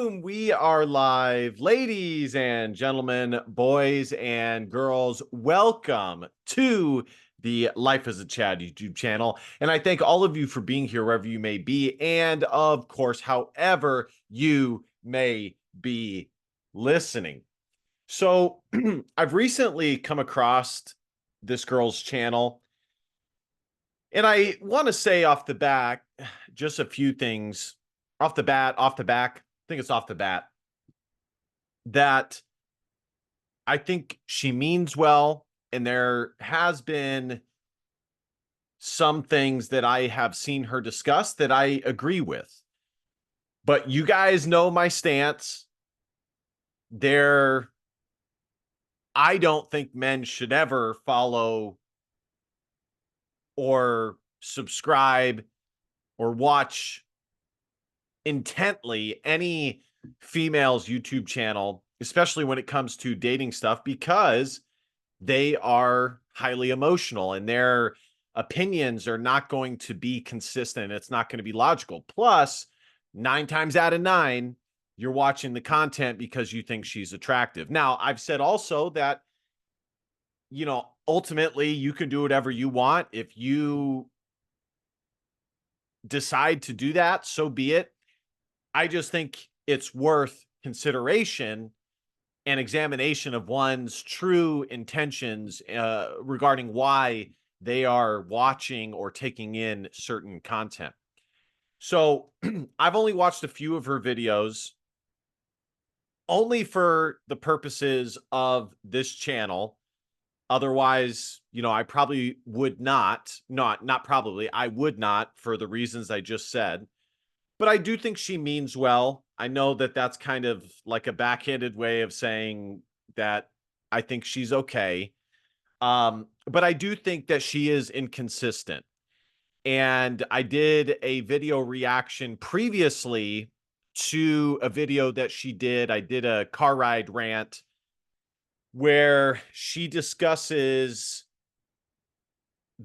boom, we are live. Ladies and gentlemen, boys and girls, welcome to the Life as a Chad YouTube channel. And I thank all of you for being here wherever you may be. And of course, however you may be listening. So I've recently come across this girl's channel. And I want to say off the back, just a few things off the back, I think it's off the bat, that I think she means well. And there has been some things that I have seen her discuss that I agree with. But you guys know my stance. I don't think men should ever follow or subscribe or watch intently any female's YouTube channel, especially when it comes to dating stuff, because they are highly emotional and their opinions are not going to be consistent. It's not going to be logical. Plus, 9 times out of 9, you're watching the content because you think she's attractive. Now, I've said also that, ultimately you can do whatever you want. If you decide to do that, so be it. I just think it's worth consideration and examination of one's true intentions regarding why they are watching or taking in certain content. So I've only watched a few of her videos only for the purposes of this channel. Otherwise, I probably would not probably, I would not, for the reasons I just said. But I do think she means well. I know that that's kind of like a backhanded way of saying that I think she's okay. But I do think that she is inconsistent. And I did a video reaction previously to a video that she did. I did a car ride rant where she discusses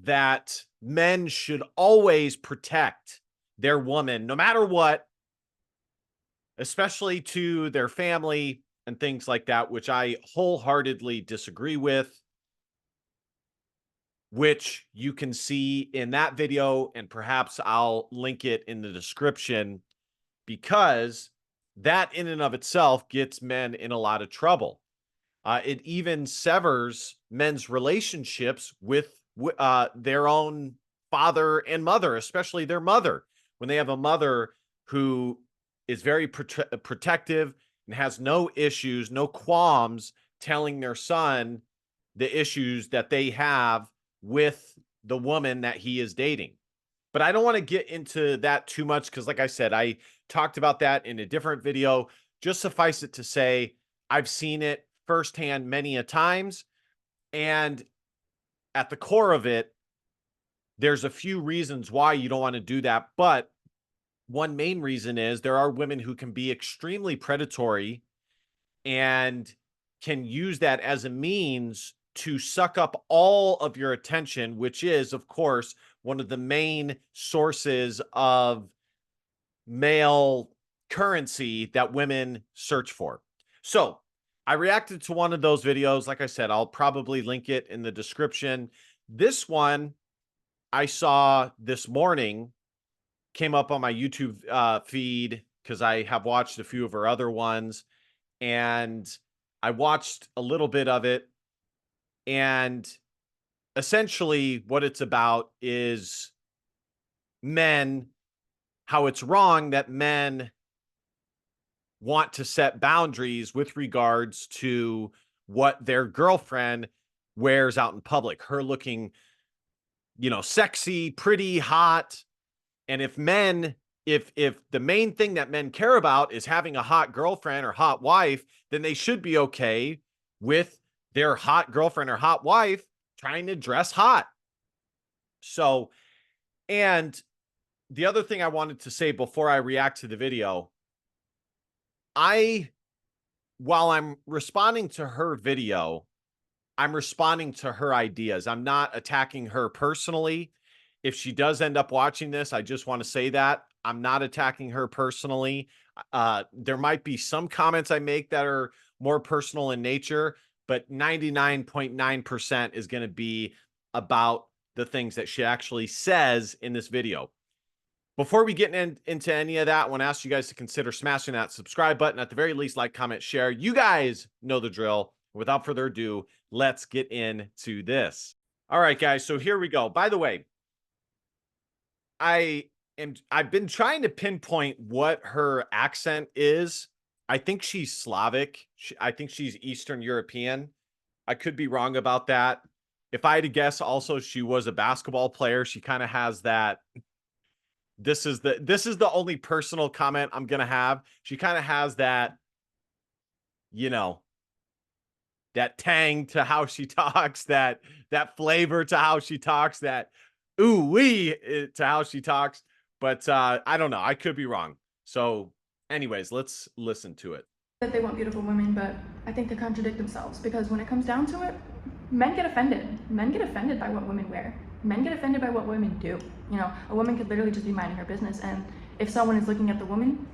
that men should always protect their woman, no matter what, especially to their family and things like that, which I wholeheartedly disagree with, which you can see in that video. And perhaps I'll link it in the description, because that in and of itself gets men in a lot of trouble. It even severs men's relationships with their own father and mother, especially their mother. When they have a mother who is very protective and has no issues, no qualms telling their son the issues that they have with the woman that he is dating. But I don't want to get into that too much because, like I said, I talked about that in a different video. Just suffice it to say, I've seen it firsthand many a times. And at the core of it, there's a few reasons why you don't want to do that. But one main reason is there are women who can be extremely predatory and can use that as a means to suck up all of your attention, which is, of course, one of the main sources of male currency that women search for. So I reacted to one of those videos. Like I said, I'll probably link it in the description. This one I saw this morning, came up on my YouTube feed because I have watched a few of her other ones, and I watched a little bit of it. And essentially what it's about is men, how it's wrong that men want to set boundaries with regards to what their girlfriend wears out in public. Her looking, sexy, pretty, hot. And if the main thing that men care about is having a hot girlfriend or hot wife, then they should be okay with their hot girlfriend or hot wife trying to dress hot. So, and the other thing I wanted to say before I react to the video, while I'm responding to her video, I'm responding to her ideas. I'm not attacking her personally. If she does end up watching this, I just want to say that I'm not attacking her personally. There might be some comments I make that are more personal in nature, but 99.9% is going to be about the things that she actually says in this video. Before we get into any of that, I want to ask you guys to consider smashing that subscribe button. At the very least, like, comment, share. You guys know the drill. Without further ado, let's get into this. All right, guys. So here we go. By the way, I've been trying to pinpoint what her accent is. I think she's Slavic. I think she's Eastern European. I could be wrong about that. If I had to guess, also she was a basketball player. She kind of has that. This is the only personal comment I'm gonna have. She kind of has that, you know, that tang to how she talks, that flavor to how she talks, that ooh wee to how she talks. But I don't know. I could be wrong. So, anyways, let's listen to it. That they want beautiful women, but I think they contradict themselves, because when it comes down to it, men get offended. Men get offended by what women wear. Men get offended by what women do. You know, a woman could literally just be minding her business, and if someone is looking at the woman,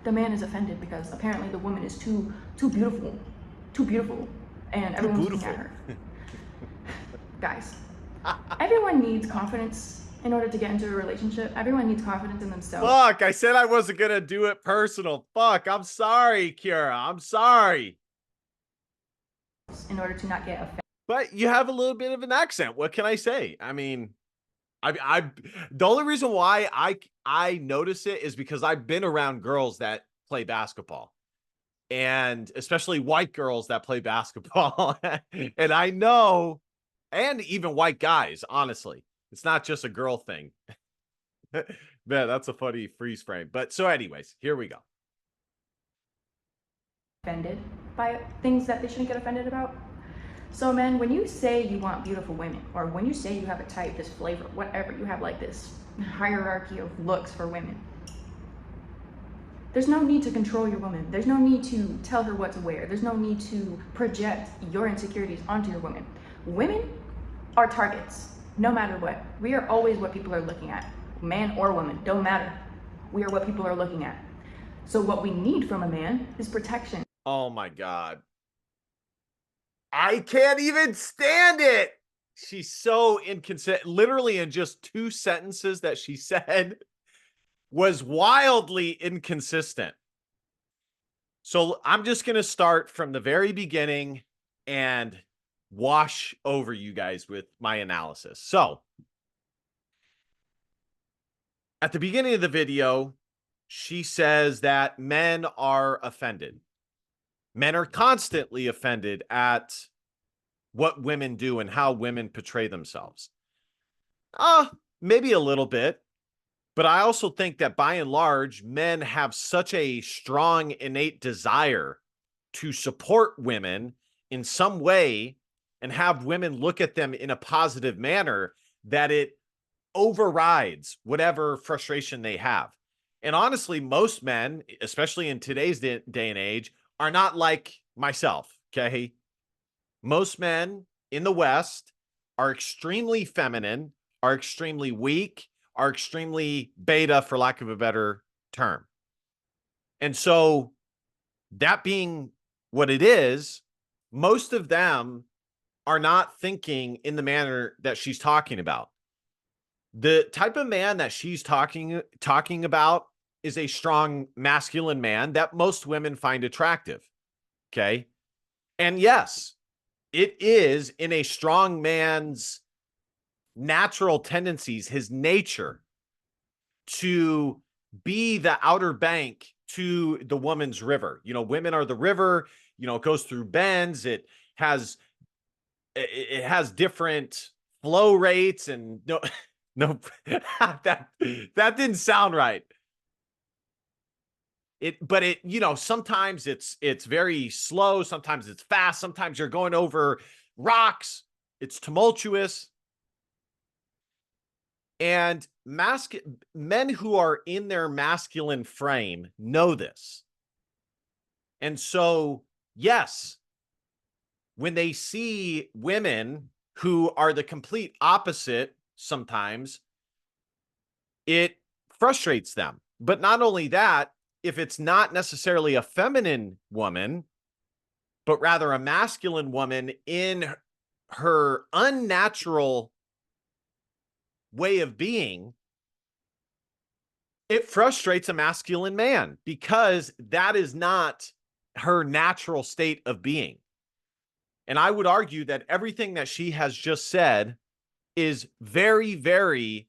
the man is offended because apparently the woman is too beautiful, and everyone's looking at her. Guys, everyone needs confidence in order to get into a relationship. Everyone needs confidence in themselves. Fuck, I said I wasn't going to do it personal. Fuck, I'm sorry, Kira. I'm sorry. In order to not get offended. But you have a little bit of an accent. What can I say? I mean, the only reason why I notice it is because I've been around girls that play basketball, and especially white girls that play basketball. And I know, and even white guys, honestly, it's not just a girl thing. Man, that's a funny freeze frame. But so anyways, here we go. Offended by things that they shouldn't get offended about. So men, when you say you want beautiful women, or when you say you have a type, this flavor, whatever, you have like this hierarchy of looks for women, there's no need to control your woman. There's no need to tell her what to wear. There's no need to project your insecurities onto your woman. Women are targets, no matter what. We are always what people are looking at. Man or woman, don't matter. We are what people are looking at. So what we need from a man is protection. Oh my God. I can't even stand it. She's so inconsistent. Literally in just 2 sentences that she said was wildly inconsistent. So I'm just going to start from the very beginning and wash over you guys with my analysis. So at the beginning of the video, she says that men are offended. Men are constantly offended at what women do and how women portray themselves. Maybe a little bit. But I also think that by and large, men have such a strong innate desire to support women in some way and have women look at them in a positive manner that it overrides whatever frustration they have. And honestly, most men, especially in today's day and age, are not like myself, okay? Most men in the West are extremely feminine, are extremely weak, are extremely beta, for lack of a better term. And so that being what it is, most of them are not thinking in the manner that she's talking about. The type of man that she's talking about is a strong masculine man that most women find attractive. Okay. And yes, it is in a strong man's natural tendencies, his nature, to be the outer bank to the woman's river. You know, women are the river, you know, it goes through bends, it has different flow rates, and no that didn't sound right. But you know, sometimes it's very slow, sometimes it's fast, sometimes you're going over rocks, it's tumultuous. And men who are in their masculine frame know this. And so, yes, when they see women who are the complete opposite, sometimes it frustrates them. But not only that, if it's not necessarily a feminine woman, but rather a masculine woman in her unnatural way of being, it frustrates a masculine man because that is not her natural state of being. And I would argue that everything that she has just said is very, very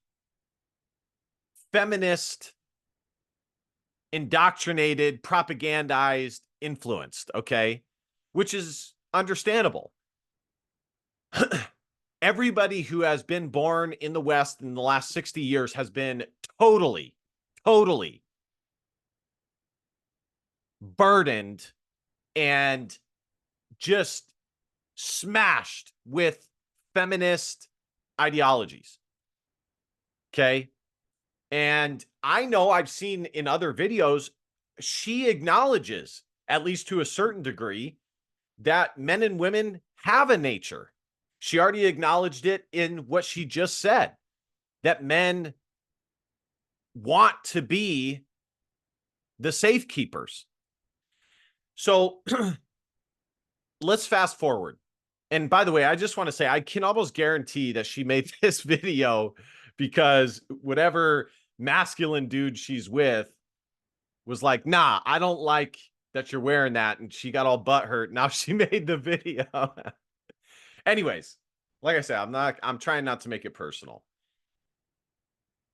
feminist, indoctrinated, propagandized, influenced, okay? Which is understandable. Everybody who has been born in the West in the last 60 years has been totally, totally burdened and just smashed with feminist ideologies. Okay. And I know I've seen in other videos, she acknowledges, at least to a certain degree, that men and women have a nature. She already acknowledged it in what she just said, that men want to be the safekeepers. So let's fast forward. And by the way, I just want to say, I can almost guarantee that she made this video because whatever masculine dude she's with was like, nah, I don't like that you're wearing that. And she got all butthurt. Now she made the video. Anyways, like I said, I'm trying not to make it personal.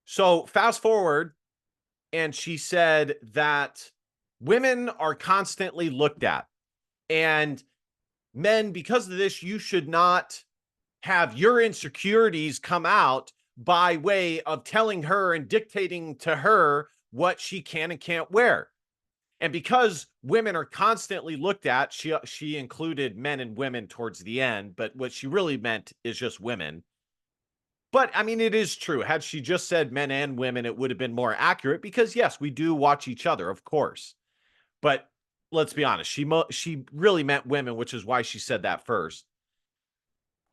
So fast forward, and she said that women are constantly looked at. And men, because of this, you should not have your insecurities come out by way of telling her and dictating to her what she can and can't wear. And because women are constantly looked at, she included men and women towards the end, but what she really meant is just women. But I mean, it is true. Had she just said men and women, it would have been more accurate because yes, we do watch each other, of course. But let's be honest, she really meant women, which is why she said that first.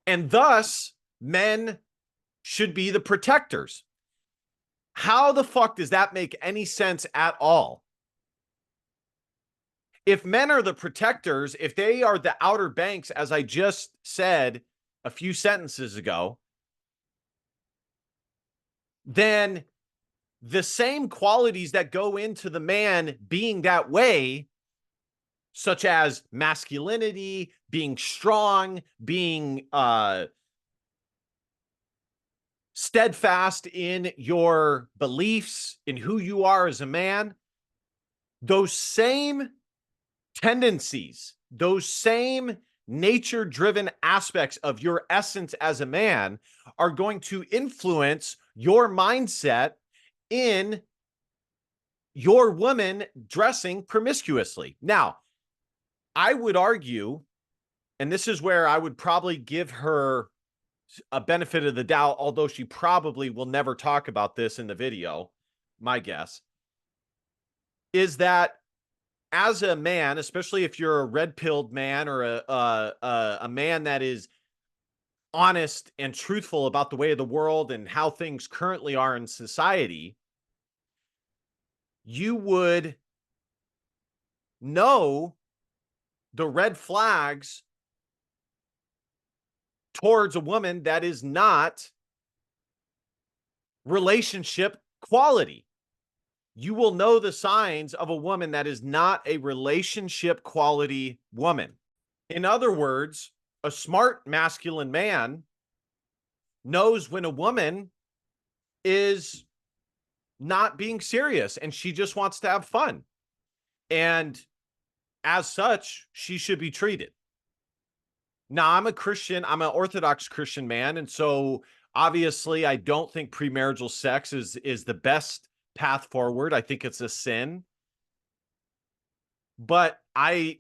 And thus, men should be the protectors. How the fuck does that make any sense at all? If men are the protectors, if they are the Outer Banks, as I just said a few sentences ago, then the same qualities that go into the man being that way, such as masculinity, being strong, being steadfast in your beliefs, in who you are as a man, those same tendencies, those same nature-driven aspects of your essence as a man are going to influence your mindset in your woman dressing promiscuously. Now, I would argue, and this is where I would probably give her a benefit of the doubt, although she probably will never talk about this in the video, my guess, is that as a man, especially if you're a red-pilled man or a man that is honest and truthful about the way of the world and how things currently are in society, you would know the red flags towards a woman that is not relationship quality. You will know the signs of a woman that is not a relationship quality woman. In other words, a smart masculine man knows when a woman is not being serious and she just wants to have fun. And as such, she should be treated. Now, I'm a Christian, I'm an Orthodox Christian man. And so obviously, I don't think premarital sex is the best path forward. I think it's a sin. But I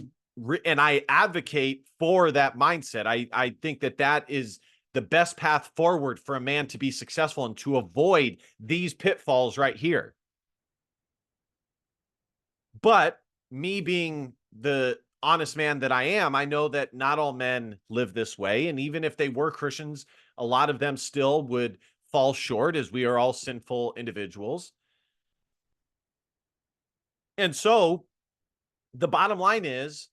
advocate for that mindset. I think that is the best path forward for a man to be successful and to avoid these pitfalls right here. But me being the honest man that I am, I know that not all men live this way. And even if they were Christians, a lot of them still would fall short, as we are all sinful individuals. And so the bottom line is,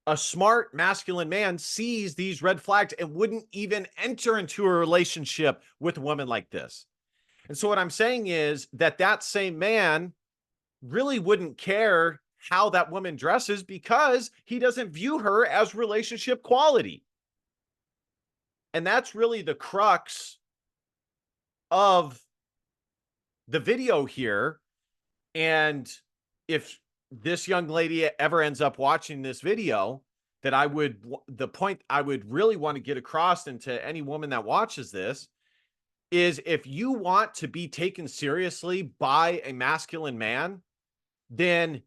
a smart masculine man sees these red flags and wouldn't even enter into a relationship with a woman like this. And so what I'm saying is that that same man really wouldn't care how that woman dresses because he doesn't view her as relationship quality. And that's really the crux of the video here. And if this young lady ever ends up watching this video, that the point I would really want to get across into any woman that watches this is, if you want to be taken seriously by a masculine man, then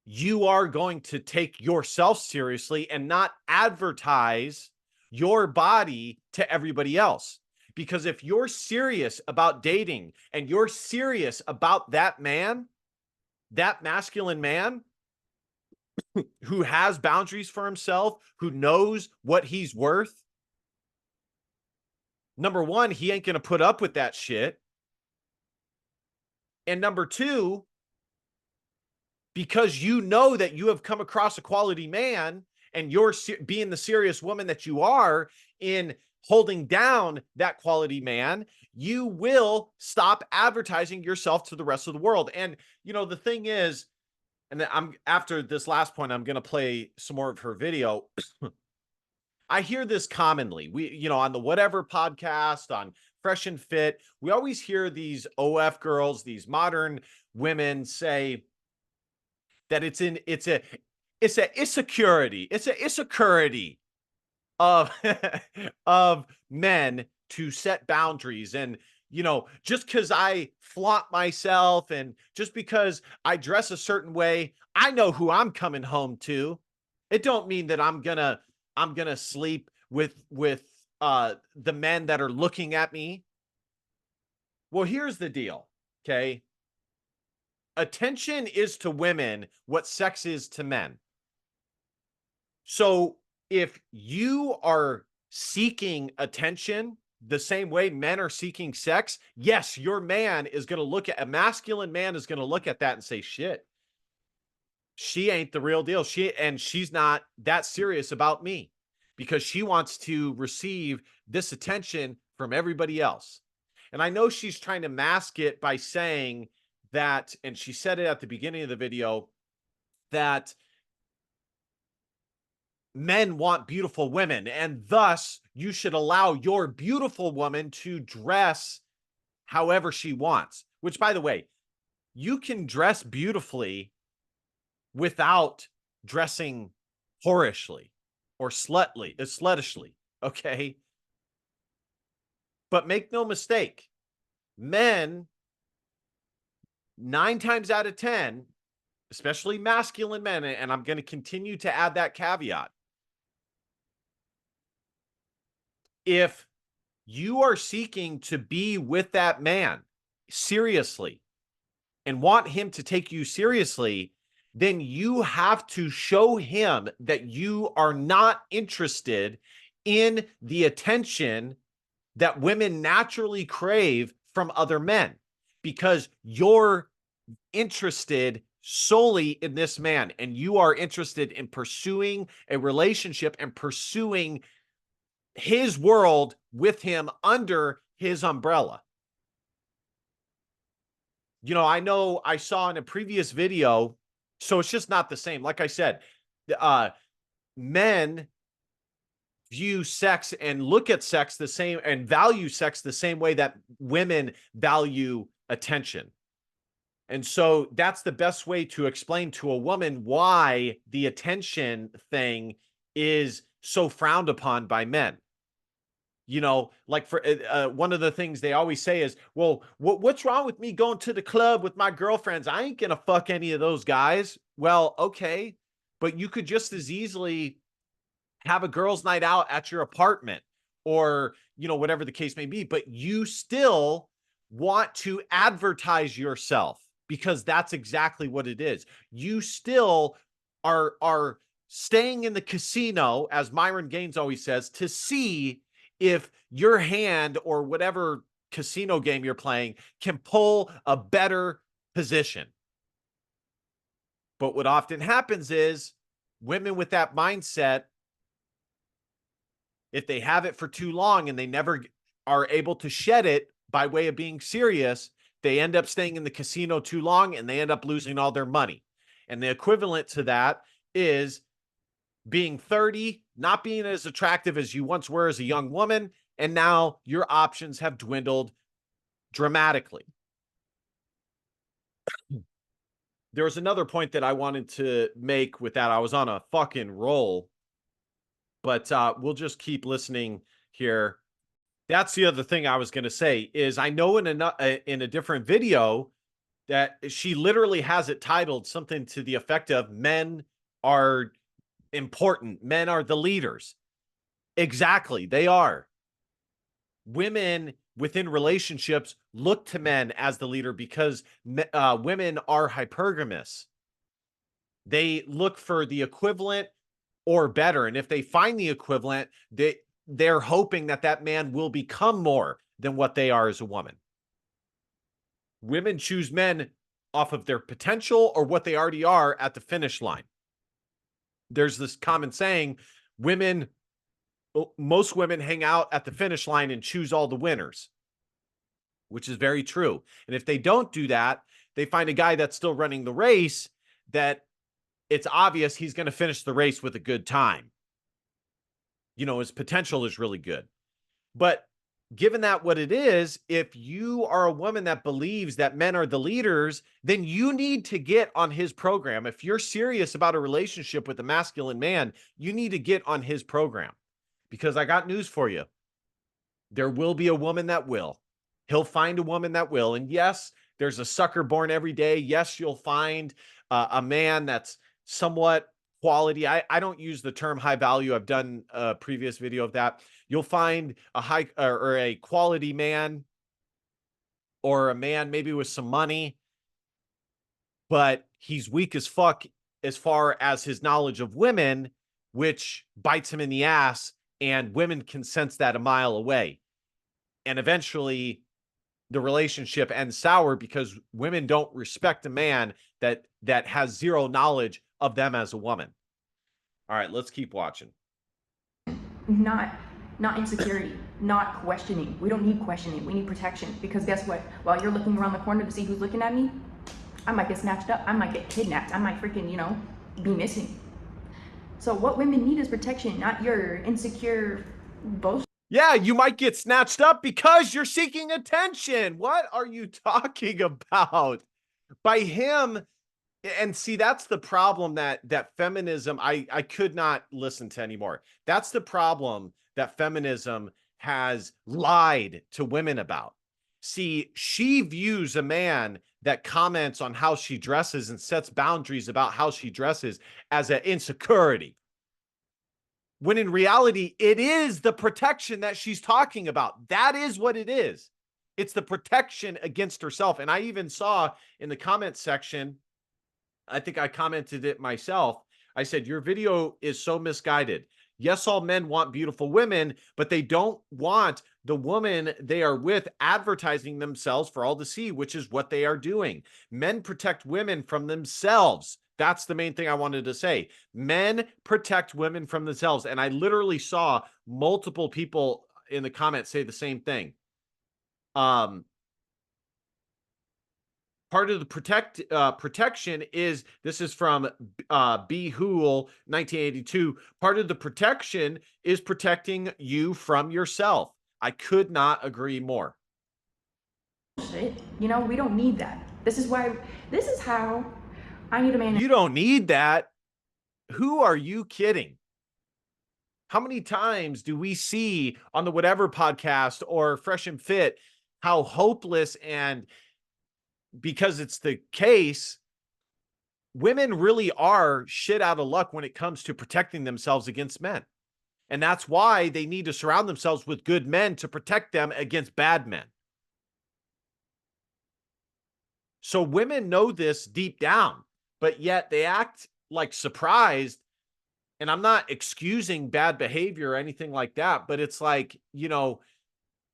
you are going to take yourself seriously and not advertise your body to everybody else. Because if you're serious about dating and you're serious about that man, that masculine man who has boundaries for himself, who knows what he's worth, number one, he ain't going to put up with that shit. And number two, because you know that you have come across a quality man and you're being the serious woman that you are in holding down that quality man, you will stop advertising yourself to the rest of the world. And, you know, the thing is, and I'm after this last point, I'm going to play some more of her video. I hear this commonly. On the Whatever podcast, on Fresh and Fit, we always hear these OF girls, these modern women say that it's a insecurity. It's a insecurity of of men to set boundaries. And just because I flaunt myself and just because I dress a certain way, I know who I'm coming home to. It don't mean that I'm gonna sleep with the men that are looking at me. Well, here's the deal. Okay. Attention is to women what sex is to men. So if you are seeking attention the same way men are seeking sex, yes, your man is going to a masculine man is going to look at that and say, shit, she ain't the real deal. She's not that serious about me because she wants to receive this attention from everybody else. And I know she's trying to mask it by saying that, and she said it at the beginning of the video, that men want beautiful women, and thus you should allow your beautiful woman to dress however she wants. Which, by the way, you can dress beautifully without dressing whorishly or sluttishly, okay? But make no mistake, men, 9 times out of 10, especially masculine men, and I'm going to continue to add that caveat, if you are seeking to be with that man seriously and want him to take you seriously, then you have to show him that you are not interested in the attention that women naturally crave from other men, because you're interested solely in this man and you are interested in pursuing a relationship and pursuing his world with him under his umbrella. I know I saw in a previous video, so it's just not the same. Like I said, men view sex and look at sex the same and value sex the same way that women value attention. And so that's the best way to explain to a woman why the attention thing is so frowned upon by men. Like for one of the things they always say is, well, what's wrong with me going to the club with my girlfriends? I ain't going to fuck any of those guys. Well, okay, but you could just as easily have a girls' night out at your apartment or, whatever the case may be, but you still want to advertise yourself because that's exactly what it is. You still are staying in the casino, as Myron Gaines always says, to see if your hand or whatever casino game you're playing can pull a better position. But what often happens is women with that mindset, if they have it for too long and they never are able to shed it by way of being serious, they end up staying in the casino too long and they end up losing all their money. And the equivalent to that is being 30, not being as attractive as you once were as a young woman, and now your options have dwindled dramatically. There was another point that I wanted to make with that. I was on a fucking roll, but we'll just keep listening here. That's the other thing I was going to say is I know in a different video that she literally has it titled something to the effect of men are important. Men are the leaders. Exactly. They are. Women within relationships look to men as the leader because women are hypergamous. They look for the equivalent or better. And if they find the equivalent, they're hoping that that man will become more than what they are as a woman. Women choose men off of their potential or what they already are at the finish line. There's this common saying, most women hang out at the finish line and choose all the winners, which is very true. And if they don't do that, they find a guy that's still running the race that it's obvious he's going to finish the race with a good time. You know, his potential is really good. But given that what it is, if you are a woman that believes that men are the leaders, then you need to get on his program. If you're serious about a relationship with a masculine man, you need to get on his program. Because I got news for you. There will be a woman that will. He'll find a woman that will. And yes, there's a sucker born every day. Yes, you'll find a man that's somewhat quality. I don't use the term high value. I've done a previous video of that. You'll find a high or a quality man or a man maybe with some money, but he's weak as fuck as far as his knowledge of women, which bites him in the ass. And women can sense that a mile away. And eventually the relationship ends sour because women don't respect a man that has zero knowledge of them as a woman. All right, let's keep watching. Not insecurity, not questioning. We don't need questioning. We need protection. Because guess what? While you're looking around the corner to see who's looking at me, I might get snatched up. I might get kidnapped. I might freaking, be missing. So what women need is protection, not your insecure bullshit. Yeah, you might get snatched up because you're seeking attention. What are you talking about? By him, and see, that's the problem that feminism, I could not listen to anymore. That's the problem that feminism has lied to women about. See, she views a man that comments on how she dresses and sets boundaries about how she dresses as an insecurity. When in reality, it is the protection that she's talking about. That is what it is. It's the protection against herself. And I even saw in the comment section, I think I commented it myself. I said, your video is so misguided. Yes, all men want beautiful women, but they don't want the woman they are with advertising themselves for all to see, which is what they are doing. Men protect women from themselves. That's the main thing I wanted to say. Men protect women from themselves. And I literally saw multiple people in the comments say the same thing. Part of the protection is, this is from B. Hool, 1982. Part of the protection is protecting you from yourself. I could not agree more. We don't need that. This is how I need a man. You don't need that. Who are you kidding? How many times do we see on the Whatever podcast or Fresh and Fit how hopeless, and because it's the case, women really are shit out of luck when it comes to protecting themselves against men. And that's why they need to surround themselves with good men to protect them against bad men. So women know this deep down, but yet they act like surprised. And I'm not excusing bad behavior or anything like that, but it's like,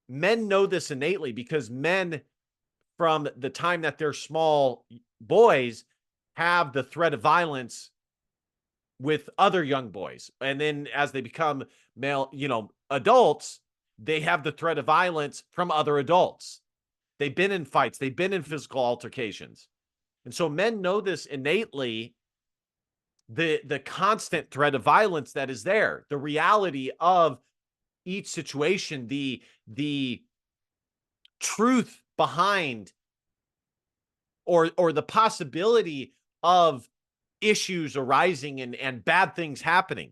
men know this innately because men, from the time that they're small boys, have the threat of violence with other young boys. And then as they become male, adults, they have the threat of violence from other adults. They've been in fights, they've been in physical altercations. And so men know this innately, the constant threat of violence that is there, the reality of each situation, the truth behind or the possibility of issues arising and bad things happening.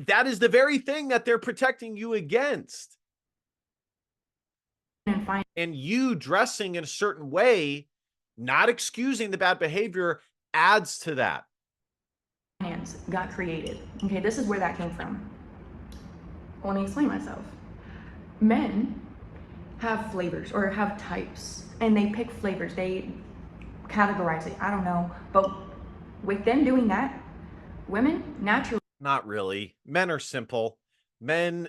That is the very thing that they're protecting you against. And you dressing in a certain way, not excusing the bad behavior, adds to that. Finance got created. Okay, this is where that came from. Let me explain myself. Men have flavors or have types, and they pick flavors. They categorize it. I don't know. But with them doing that, women naturally. Not really. Men are simple. Men,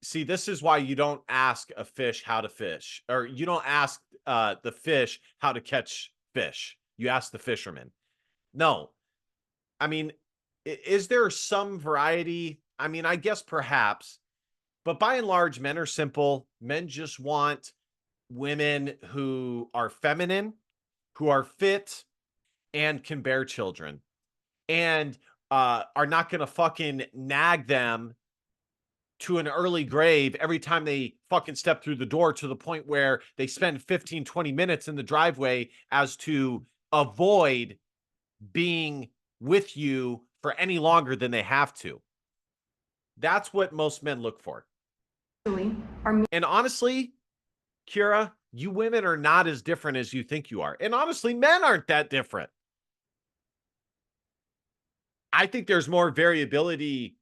see, this is why you don't ask a fish how to fish, or you don't ask the fish how to catch fish. You ask the fisherman. No. I mean, is there some variety? I mean, I guess perhaps, but by and large, men are simple. Men just want women who are feminine, who are fit, and can bear children, and are not going to fucking nag them to an early grave every time they fucking step through the door, to the point where they spend 15, 20 minutes in the driveway as to avoid being with you for any longer than they have to. That's what most men look for. And honestly, Kira, you women are not as different as you think you are. And honestly, men aren't that different. I think there's more variability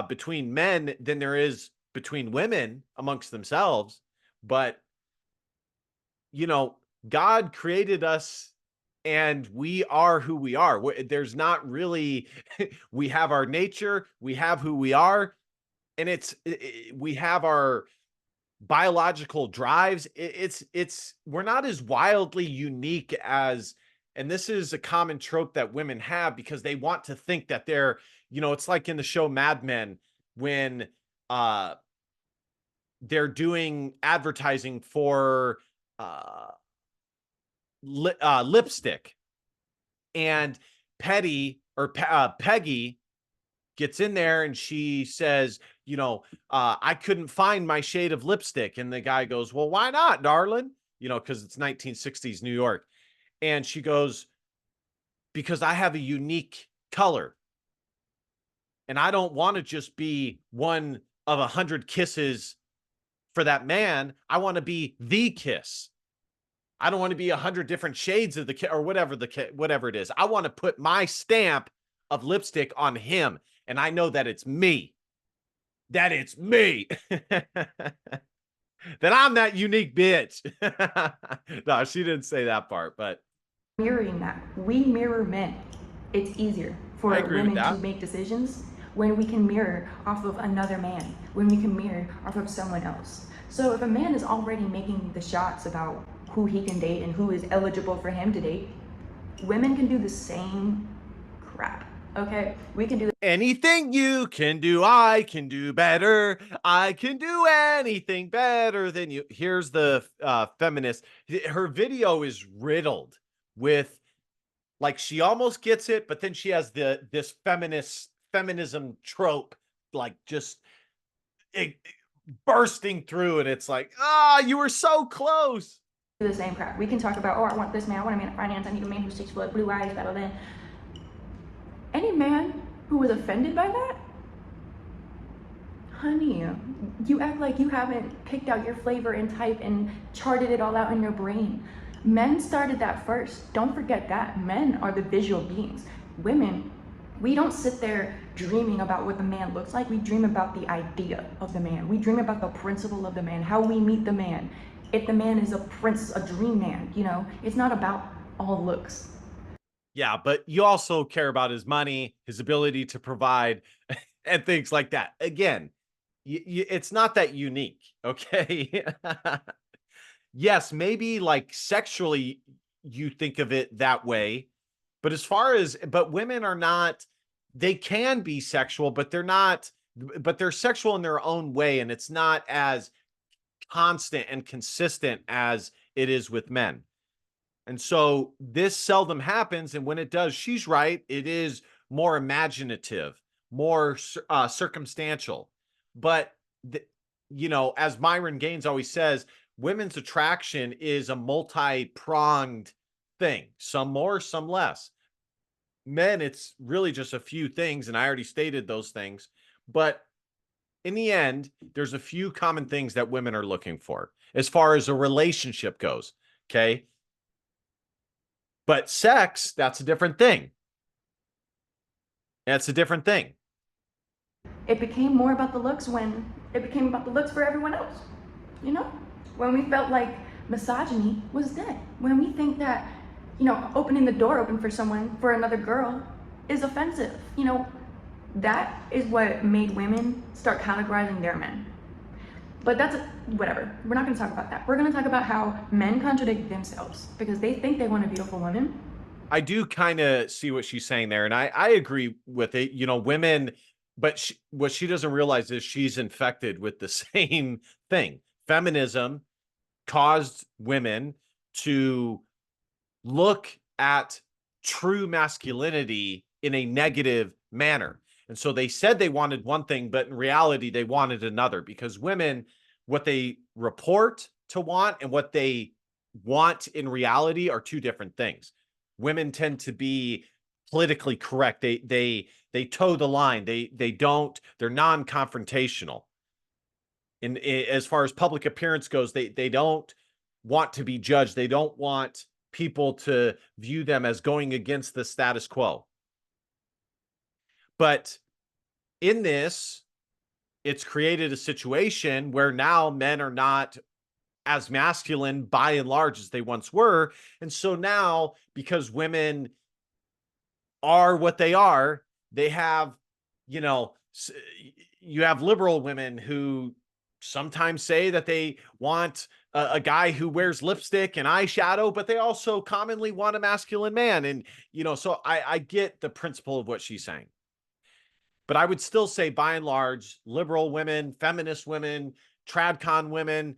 between men than there is between women amongst themselves. But, God created us and we are who we are. There's not really, we have our nature, we have who we are, and we have our biological drives. We're not as wildly unique as, and this is a common trope that women have, because they want to think that they're, it's like in the show Mad Men, when they're doing advertising for lipstick, and Peggy gets in there and she says, I couldn't find my shade of lipstick. And the guy goes, well, why not, darling? Because it's 1960s New York. And she goes, because I have a unique color. And I don't want to just be one of 100 kisses for that man. I want to be the kiss. I don't want to be 100 different shades of the kiss, or whatever it is. I want to put my stamp of lipstick on him. And I know that it's me. That it's me. That I'm that unique bitch. No, she didn't say that part, but mirroring that. We mirror men. It's easier for women to make decisions when we can mirror off of another man, when we can mirror off of someone else. So if a man is already making the shots about who he can date and who is eligible for him to date, women can do the same crap. Okay, we can do anything you can do, I can do better. I can do anything better than you. Here's the feminist. Her video is riddled with, like, she almost gets it, but then she has this feminism trope, like, just bursting through, and it's like, you were so close. The same crap. We can talk about, I want this man, I want a man of finance, I need a man who's 6 foot, blue eyes, better than. Any man who was offended by that, honey, you act like you haven't picked out your flavor and type and charted it all out in your brain. Men started that first. Don't forget that. Men are the visual beings. Women, we don't sit there dreaming about what the man looks like. We dream about the idea of the man. We dream about the principle of the man, how we meet the man. If the man is a prince, a dream man, it's not about all looks. Yeah, but you also care about his money, his ability to provide, and things like that. Again, it's not that unique. Okay. Yes, maybe like sexually you think of it that way, but but women are not, they can be sexual, but they're not, but they're sexual in their own way. And it's not as constant and consistent as it is with men. And so this seldom happens. And when it does, she's right. It is more imaginative, more circumstantial. But, the, as Myron Gaines always says, women's attraction is a multi-pronged thing, some more, some less. Men, it's really just a few things. And I already stated those things. But in the end, there's a few common things that women are looking for as far as a relationship goes. Okay. But sex, that's a different thing. That's a different thing. It became more about the looks when it became about the looks for everyone else. You know? When we felt like misogyny was dead. When we think that, opening the door open for someone, for another girl, is offensive. That is what made women start categorizing their men. But that's whatever. We're not going to talk about that. We're going to talk about how men contradict themselves because they think they want a beautiful woman. I do kind of see what she's saying there, and I agree with it. Women, but what she doesn't realize is she's infected with the same thing. Feminism caused women to look at true masculinity in a negative manner. And so they said they wanted one thing, but in reality, they wanted another, because women, what they report to want and what they want in reality are two different things. Women tend to be politically correct. They toe the line. They're non-confrontational. And as far as public appearance goes, they don't want to be judged. They don't want people to view them as going against the status quo. But in this, it's created a situation where now men are not as masculine by and large as they once were. And so now, because women are what they are, they have, you have liberal women who sometimes say that they want a guy who wears lipstick and eyeshadow, but they also commonly want a masculine man. And, so I get the principle of what she's saying. But I would still say, by and large, liberal women, feminist women, tradcon women,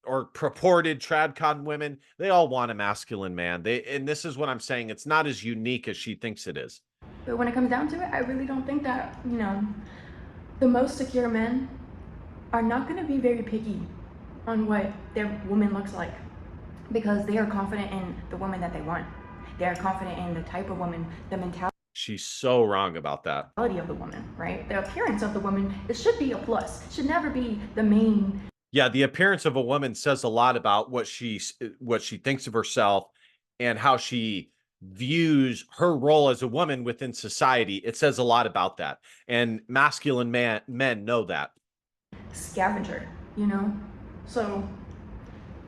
or purported tradcon women, they all want a masculine man. And this is what I'm saying. It's not as unique as she thinks it is. But when it comes down to it, I really don't think that, the most secure men are not going to be very picky on what their woman looks like, because they are confident in the woman that they want. They are confident in the type of woman, the mentality. She's so wrong about that. Of the woman, right? The appearance of the woman, it should be a plus. It should never be the main. Yeah, the appearance of a woman says a lot about what she thinks of herself and how she views her role as a woman within society. It says a lot about that. And masculine men know that. Scavenger, So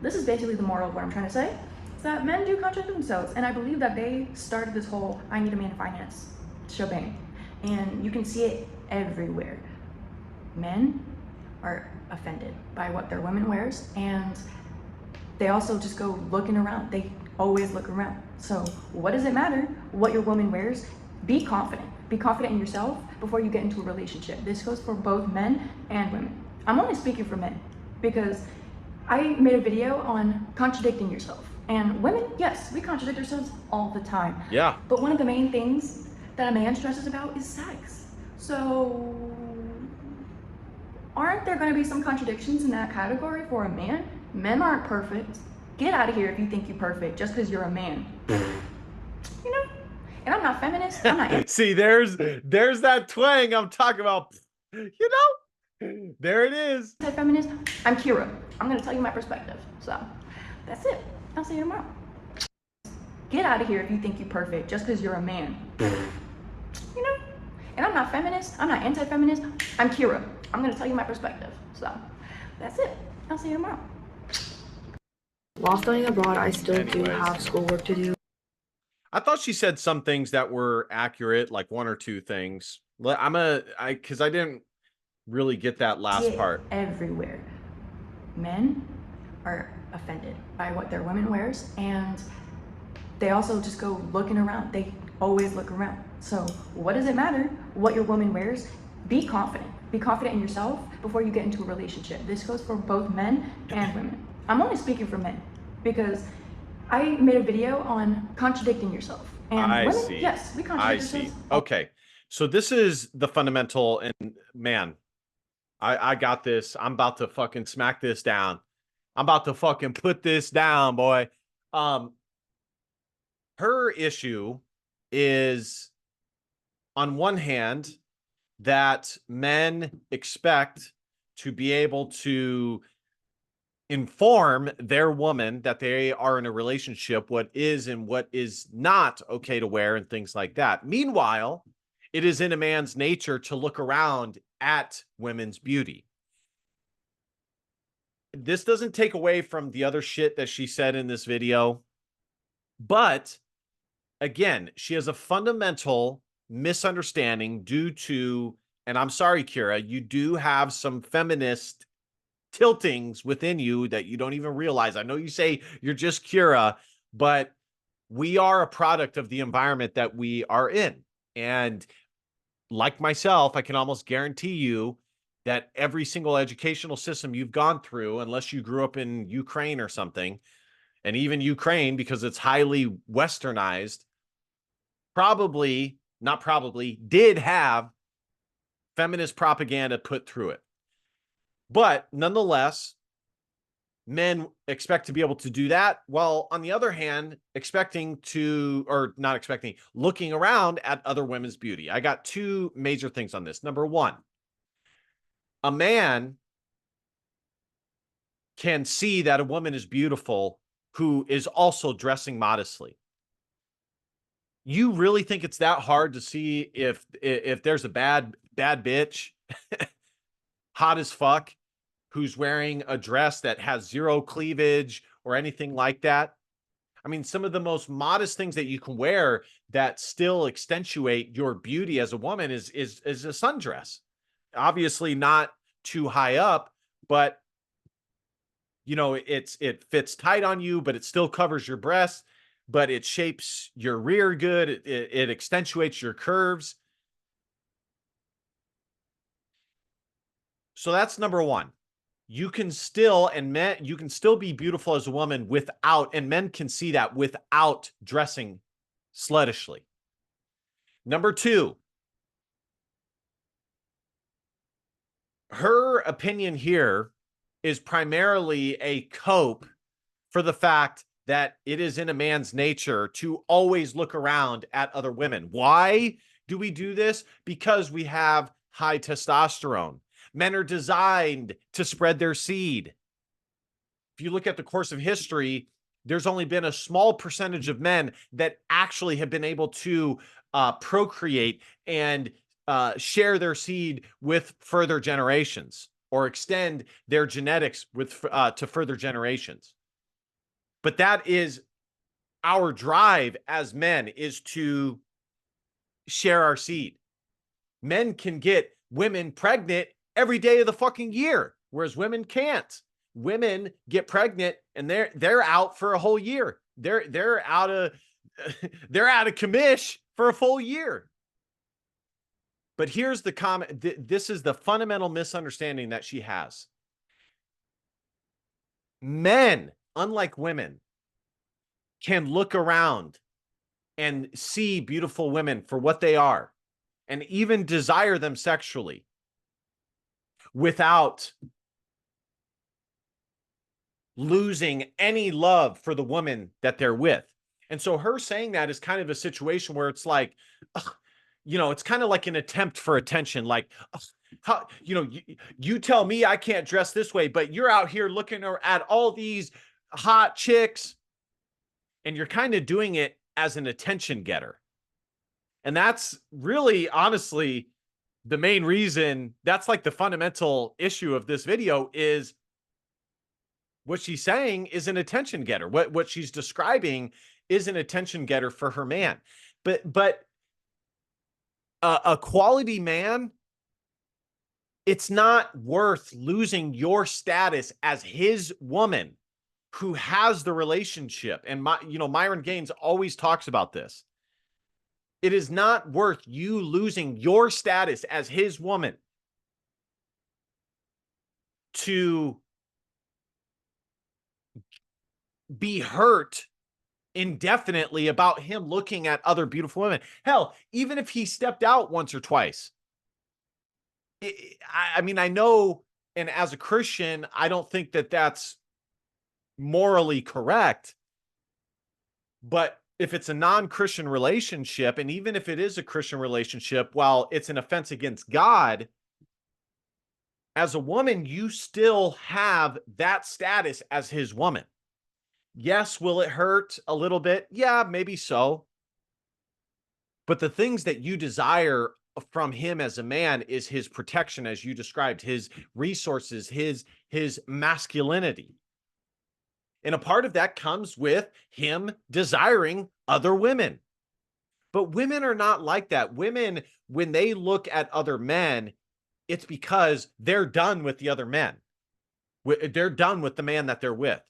this is basically the moral of what I'm trying to say. That men do contradict themselves, and I believe that they started this whole "I need a man in finance" shebang, and you can see it everywhere. Men are offended by what their woman wears, and they also just go looking around. They always look around. So what does it matter what your woman wears? Be confident. Be confident in yourself before you get into a relationship. This goes for both men and women. I'm only speaking for men because I made a video on contradicting yourself. And women, yes, we contradict ourselves all the time. Yeah. But one of the main things that a man stresses about is sex. So aren't there going to be some contradictions in that category for a man? Men aren't perfect. Get out of here if you think you're perfect just because you're a man. And I'm not feminist. I'm not. See, there's that twang I'm talking about. There it is. Feminist. I'm Kira. I'm going to tell you my perspective. So that's it. I'll see you tomorrow. Get out of here if you think you're perfect just because you're a man. And I'm not feminist. I'm not anti-feminist. I'm Kira. I'm going to tell you my perspective. So that's it. I'll see you tomorrow. While studying abroad, I still do have schoolwork to do. I thought she said some things that were accurate, like one or two things. Because I didn't really get that last part. Everywhere. Men are offended by what their woman wears, and they also just go looking around. They always look around. So what does it matter what your woman wears? Be confident. Be confident in yourself before you get into a relationship. This goes for both men and women. I'm only speaking for men because I made a video on contradicting yourself. And I women, see. yes, we I contradict see. ourselves. Okay. So this is the fundamental, and man, I got this. I'm about to fucking smack this down. I'm about to fucking put this down, boy. Her issue is, on one hand, that men expect to be able to inform their woman that they are in a relationship, what is and what is not okay to wear and things like that. Meanwhile, it is in a man's nature to look around at women's beauty. This doesn't take away from the other shit that she said in this video, but again, she has a fundamental misunderstanding due to, and I'm sorry, Kira, you do have some feminist tiltings within you that you don't even realize. I know you say you're just Kira, but we are a product of the environment that we are in. And like myself, I can almost guarantee you that every single educational system you've gone through, unless you grew up in Ukraine or something, and even Ukraine, because it's highly westernized, did have feminist propaganda put through it. But nonetheless, men expect to be able to do that, while on the other hand, looking around at other women's beauty. I got two major things on this. Number one, a man can see that a woman is beautiful who is also dressing modestly. You really think it's that hard to see if there's a bad bitch, hot as fuck, who's wearing a dress that has zero cleavage or anything like that? I mean, some of the most modest things that you can wear that still accentuate your beauty as a woman is a sundress. Obviously not too high up, but you know, it fits tight on you, but it still covers your breasts, but it shapes your rear good. It accentuates your curves. So that's number one. You can still be beautiful as a woman without, and men can see that without dressing sluttishly. Number two, her opinion here is primarily a cope for the fact that it is in a man's nature to always look around at other women. Why do we do this? Because we have high testosterone. Men are designed to spread their seed. If you look at the course of history, there's only been a small percentage of men that actually have been able to procreate and share their seed with further generations, or extend their genetics with to further generations. But that is our drive as men, is to share our seed. Men can get women pregnant every day of the fucking year, whereas women can't. Women get pregnant and they're out for a whole year. They're out of commish for a full year. But here's the comment. This is the fundamental misunderstanding that she has. Men, unlike women, can look around and see beautiful women for what they are, and even desire them sexually, without losing any love for the woman that they're with. And so her saying that is kind of a situation where it's like, you know, it's kind of like an attempt for attention. Like, how, you know, you tell me I can't dress this way, but you're out here looking at all these hot chicks, and you're kind of doing it as an attention getter. And that's really, honestly, the main reason. That's like the fundamental issue of this video, is what she's saying is an attention getter. What she's describing is an attention getter for her man. But a quality man It's not worth losing your status as his woman who has the relationship. And Myron Gaines always talks about this. It is not worth you losing your status as his woman to be hurt indefinitely about him looking at other beautiful women. Hell, even if he stepped out once or twice. I mean, I know, and as a Christian, I don't think that that's morally correct. But if it's a non-Christian relationship, and even if it is a Christian relationship, while it's an offense against God, as a woman, you still have that status as his woman. Yes, will it hurt a little bit? Yeah, maybe so. But the things that you desire from him as a man is his protection, as you described, his resources, his masculinity. And a part of that comes with him desiring other women. But women are not like that. Women, when they look at other men, it's because they're done with the other men. They're done with the man that they're with.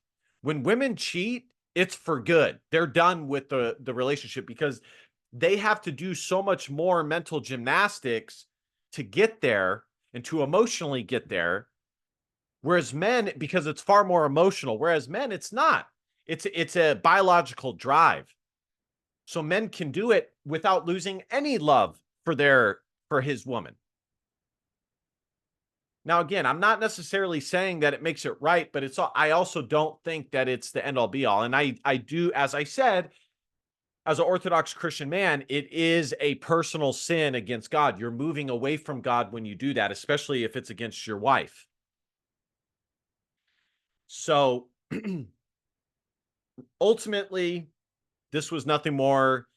When women cheat, it's for good. They're done with the relationship because they have to do so much more mental gymnastics to get there and to emotionally get there. Whereas men, because it's far more emotional, whereas men, it's not. It's a biological drive. So men can do it without losing any love for his woman. Now, again, I'm not necessarily saying that it makes it right, but I also don't think that it's the end all be all. And I do, as I said, as an Orthodox Christian man, it is a personal sin against God. You're moving away from God when you do that, especially if it's against your wife. So ultimately, this was nothing more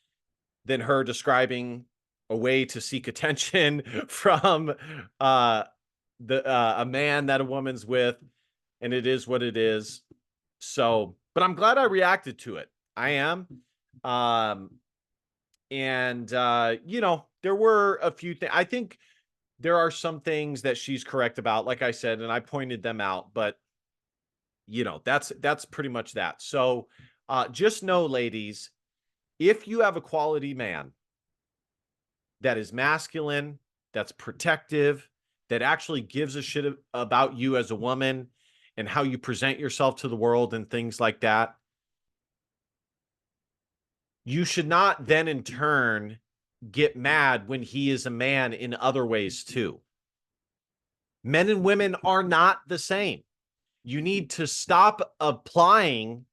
than her describing a way to seek attention from a man that a woman's with, and it is what it is. So, but I'm glad I reacted to it. I am. There were a few things. I think there are some things that she's correct about, like I said, and I pointed them out, but that's pretty much that. So, just know, ladies, if you have a quality man that is masculine, that's protective, that actually gives a shit about you as a woman and how you present yourself to the world and things like that, you should not then in turn get mad when he is a man in other ways too. Men and women are not the same. You need to stop applying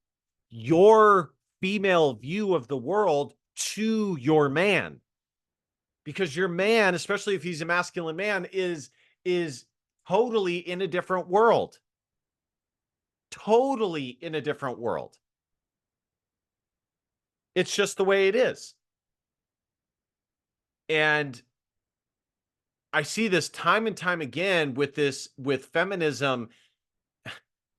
your female view of the world to your man, because your man, especially if he's a masculine man, is totally in a different world. Totally in a different world. It's just the way it is. And I see this time and time again with feminism.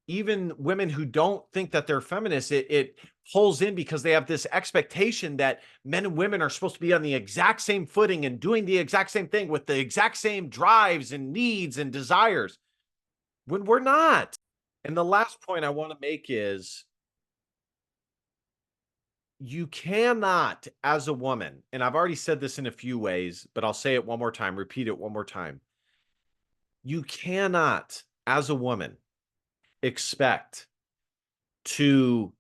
Even women who don't think that they're feminists, it pulls in because they have this expectation that men and women are supposed to be on the exact same footing and doing the exact same thing with the exact same drives and needs and desires, when we're not. And the last point I want to make is you cannot, as a woman, and I've already said this in a few ways, but I'll say it one more time, repeat it one more time. You cannot, as a woman, expect to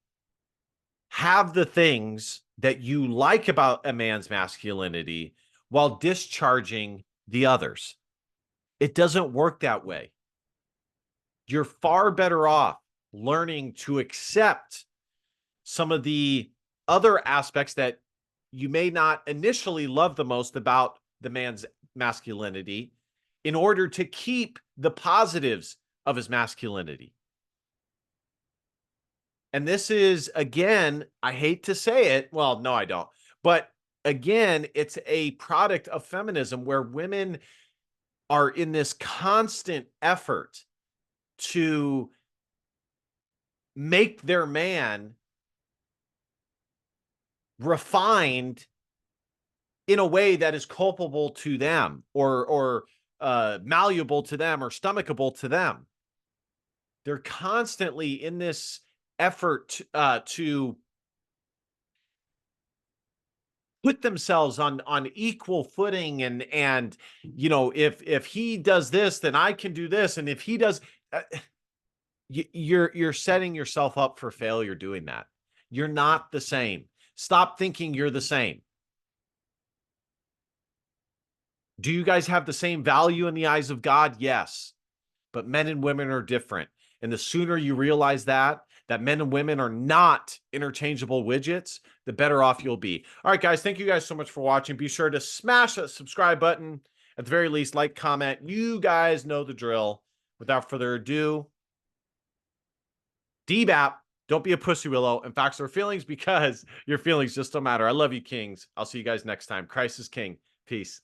have the things that you like about a man's masculinity while discharging the others. It doesn't work that way. You're far better off learning to accept some of the other aspects that you may not initially love the most about the man's masculinity in order to keep the positives of his masculinity. And this is, again, I hate to say it. Well, no, I don't. But again, it's a product of feminism where women are in this constant effort to make their man refined in a way that is culpable to them, or malleable to them or stomachable to them. They're constantly in this effort to put themselves on equal footing, and you know, if he does this, then I can do this, and if he does, you're setting yourself up for failure doing that. You're not the same. Stop thinking you're the same. Do you guys have the same value in the eyes of God? Yes. But men and women are different. And the sooner you realize that men and women are not interchangeable widgets, the better off you'll be. All right, guys, thank you guys so much for watching. Be sure to smash that subscribe button. At the very least, like, comment. You guys know the drill. Without further ado, DBAP, don't be a pussy willow. In fact, there are feelings, because your feelings just don't matter. I love you, kings. I'll see you guys next time. Christ is king. Peace.